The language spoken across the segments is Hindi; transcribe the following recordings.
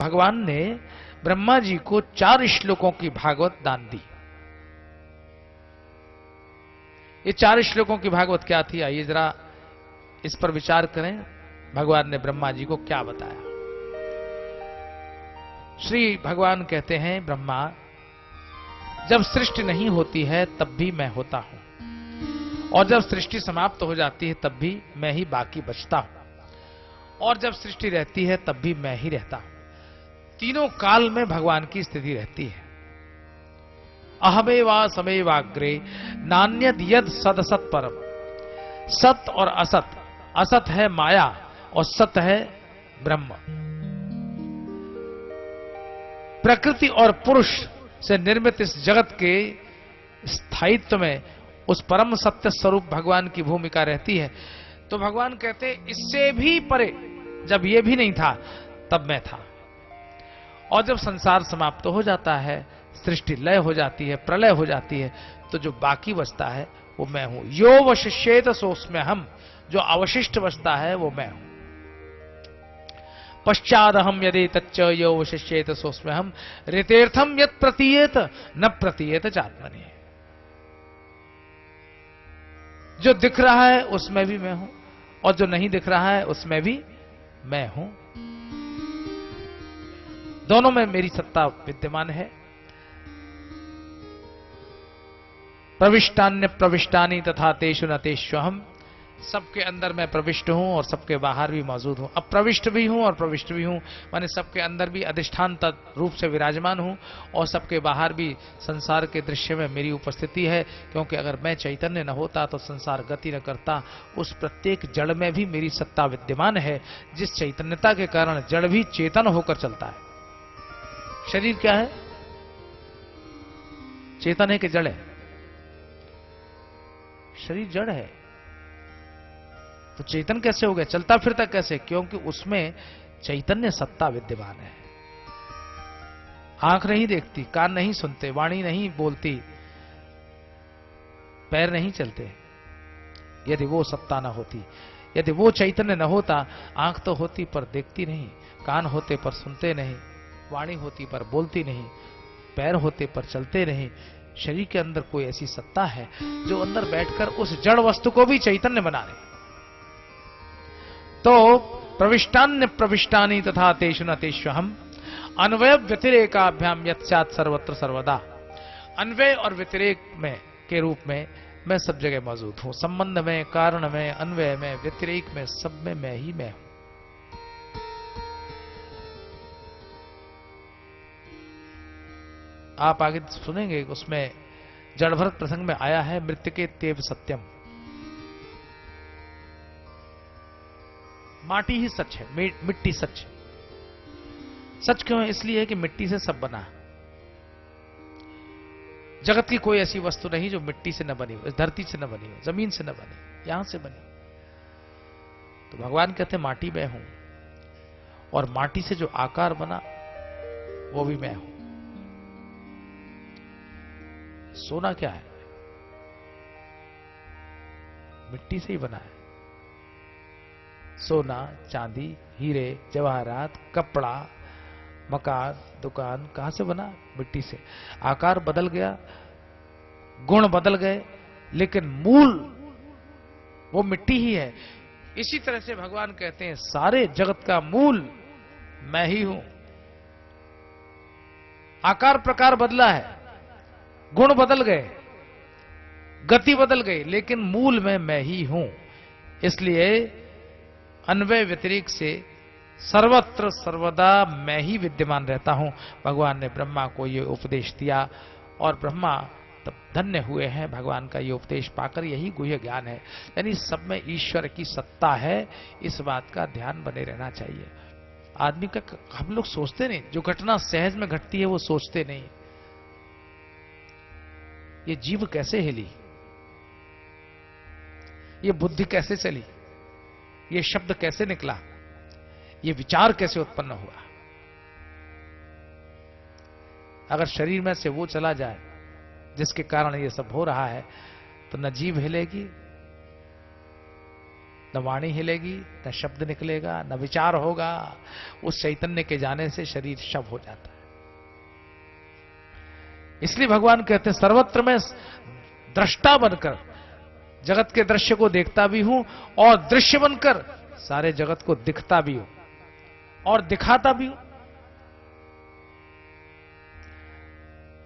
भगवान ने ब्रह्मा जी को 4 श्लोकों की भागवत दान दी। ये 4 श्लोकों की भागवत क्या थी, आइए जरा इस पर विचार करें। भगवान ने ब्रह्मा जी को क्या बताया। श्री भगवान कहते हैं, ब्रह्मा, जब सृष्टि नहीं होती है तब भी मैं होता हूं, और जब सृष्टि समाप्त हो जाती है तब भी मैं ही बाकी बचता हूं, और जब सृष्टि रहती है तब भी मैं ही रहता हूं। तीनों काल में भगवान की स्थिति रहती है। अहमेवा समेवाग्रे नान्यद यद सदसत परम। सत और असत, असत है माया और सत है ब्रह्म। प्रकृति और पुरुष से निर्मित इस जगत के स्थायित्व में उस परम सत्य स्वरूप भगवान की भूमिका रहती है। तो भगवान कहते, इससे भी परे जब ये भी नहीं था तब मैं था, और जब संसार समाप्त हो जाता है, सृष्टि लय हो जाती है, प्रलय हो जाती है, तो जो बाकी बचता है वो मैं हूं। यो वशिष्येत सोऽस्म्य हम, जो अवशिष्ट बचता है वो मैं हूं। पश्चादहम यदि तच्च यो वशिष्येत सोऽस्म्य हम ऋतेर्थम यत् प्रतीयेत न प्रतीयेत चात्मनि। जो दिख रहा है उसमें भी मैं हूं, और जो नहीं दिख रहा है उसमें भी मैं हूं। दोनों में मेरी सत्ता विद्यमान है। प्रविष्टान्य प्रविष्टानि तथा तेषु न तेष्वहम्। सबके अंदर मैं प्रविष्ट हूं और सबके बाहर भी मौजूद हूं। अब प्रविष्ट भी हूं और प्रविष्ट भी हूं, माने सबके अंदर भी अधिष्ठान रूप से विराजमान हूं, और सबके बाहर भी संसार के दृश्य में मेरी उपस्थिति है। क्योंकि अगर मैं चैतन्य न होता तो संसार गति न करता। उस प्रत्येक जड़ में भी मेरी सत्ता विद्यमान है, जिस चैतन्यता के कारण जड़ भी चेतन होकर चलता है। शरीर क्या है? चेतन है कि जड़ है? शरीर जड़ है, तो चेतन कैसे हो गया, चलता फिरता कैसे? क्योंकि उसमें चैतन्य सत्ता विद्यमान है। आंख नहीं देखती, कान नहीं सुनते, वाणी नहीं बोलती, पैर नहीं चलते, यदि वो सत्ता न होती, यदि वो चैतन्य न होता। आंख तो होती पर देखती नहीं, कान होते पर सुनते नहीं, वाणी होती पर बोलती नहीं, पैर होते पर चलते नहीं। शरीर के अंदर कोई ऐसी सत्ता है जो अंदर बैठकर उस जड़ वस्तु को भी चैतन्य बना रहे। तो प्रविष्टान्य प्रविष्टानि तथा तेषु न तेष्वहम् अन्वय व्यतिरेकाभ्याम यत् स्यात् सर्वत्र सर्वदा। अन्वय और व्यतिरेक में के रूप में मैं सब जगह मौजूद हूं। संबंध में, कारण में, अन्वय में, व्यतिरेक में, सब में मैं ही मैं हूं। आप आगे सुनेंगे, उसमें जड़भरत प्रसंग में आया है, मृत्तिके तेव सत्यम। माटी ही सच है, मिट्टी सच। सच क्यों है? इसलिए कि मिट्टी से सब बना। जगत की कोई ऐसी वस्तु नहीं जो मिट्टी से न बनी हो, इस धरती से न बनी हो, जमीन से न बनी, यहां से बनी। तो भगवान कहते हैं माटी मैं हूं, और माटी से जो आकार बना वो भी मैं हूं। सोना क्या है? मिट्टी से ही बना है। सोना, चांदी, हीरे, जवाहरात, कपड़ा, मकान, दुकान कहां से बना? मिट्टी से। आकार बदल गया, गुण बदल गए, लेकिन मूल वो मिट्टी ही है। इसी तरह से भगवान कहते हैं सारे जगत का मूल मैं ही हूं। आकार प्रकार बदला है, गुण बदल गए, गति बदल गई, लेकिन मूल में मैं ही हूं। इसलिए अन्वय व्यतिरेक से सर्वत्र सर्वदा मैं ही विद्यमान रहता हूं। भगवान ने ब्रह्मा को यह उपदेश दिया, और ब्रह्मा तब धन्य हुए हैं भगवान का ये उपदेश पाकर। यही गुह्य ज्ञान है, यानी सब में ईश्वर की सत्ता है। इस बात का ध्यान बने रहना चाहिए। आदमी का, हम लोग सोचते नहीं, जो घटना सहज में घटती है वो सोचते नहीं। ये जीव कैसे हिली, ये बुद्धि कैसे चली, ये शब्द कैसे निकला, ये विचार कैसे उत्पन्न हुआ। अगर शरीर में से वो चला जाए जिसके कारण ये सब हो रहा है, तो न जीव हिलेगी न वाणी हिलेगी, न शब्द निकलेगा, न विचार होगा। उस चैतन्य के जाने से शरीर शव हो जाता है। इसलिए भगवान कहते हैं सर्वत्र में दृष्टा बनकर जगत के दृश्य को देखता भी हूं और दृश्य बनकर सारे जगत को दिखता भी हूं और दिखाता भी हूं।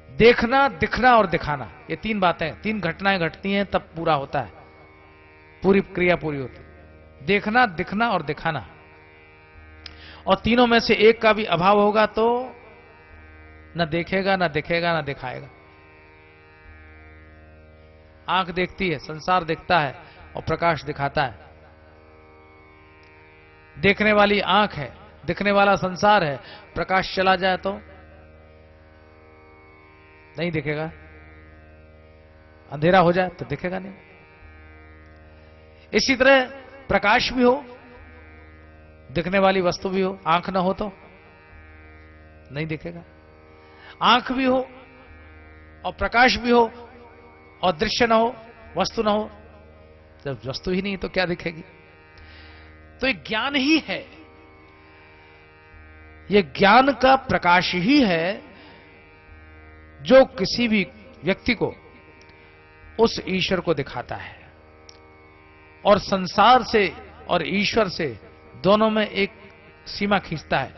देखना, दिखना और दिखाना, ये तीन बातें, तीन घटनाएं घटती हैं तब पूरा होता है, पूरी क्रिया पूरी होती है। देखना, दिखना और दिखाना। और तीनों में से एक का भी अभाव होगा तो न देखेगा, न दिखेगा, न दिखाएगा। आंख देखती है, संसार दिखता है और प्रकाश दिखाता है। देखने वाली आंख है, दिखने वाला संसार है। प्रकाश चला जाए तो नहीं दिखेगा, अंधेरा हो जाए तो दिखेगा नहीं। इसी तरह प्रकाश भी हो, दिखने वाली वस्तु भी हो, आंख ना हो तो नहीं दिखेगा। आंख भी हो और प्रकाश भी हो और दृश्य ना हो, वस्तु ना हो, जब वस्तु ही नहीं तो क्या दिखेगी? तो ये ज्ञान ही है, ये ज्ञान का प्रकाश ही है जो किसी भी व्यक्ति को उस ईश्वर को दिखाता है। और संसार से और ईश्वर से दोनों में एक सीमा खींचता है।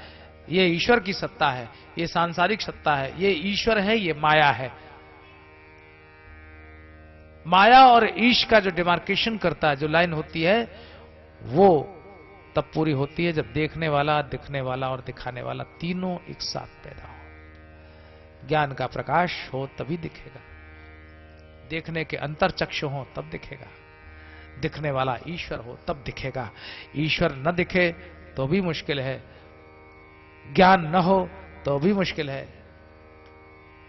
ये ईश्वर की सत्ता है, ये सांसारिक सत्ता है, ये ईश्वर है, ये माया है। माया और ईश का जो डिमार्केशन करता है, जो लाइन होती है, वो तब पूरी होती है जब देखने वाला, दिखने वाला और दिखाने वाला तीनों एक साथ पैदा हो। ज्ञान का प्रकाश हो तभी दिखेगा, देखने के अंतर चक्षु हो तब दिखेगा, दिखने वाला ईश्वर हो तब दिखेगा। ईश्वर न दिखे तो भी मुश्किल है, ज्ञान न हो तो भी मुश्किल है,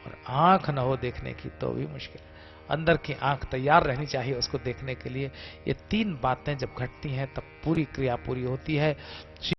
और आंख न हो देखने की तो भी मुश्किल है। अंदर की आंख तैयार रहनी चाहिए उसको देखने के लिए। ये तीन बातें जब घटती हैं तब पूरी क्रिया पूरी होती है।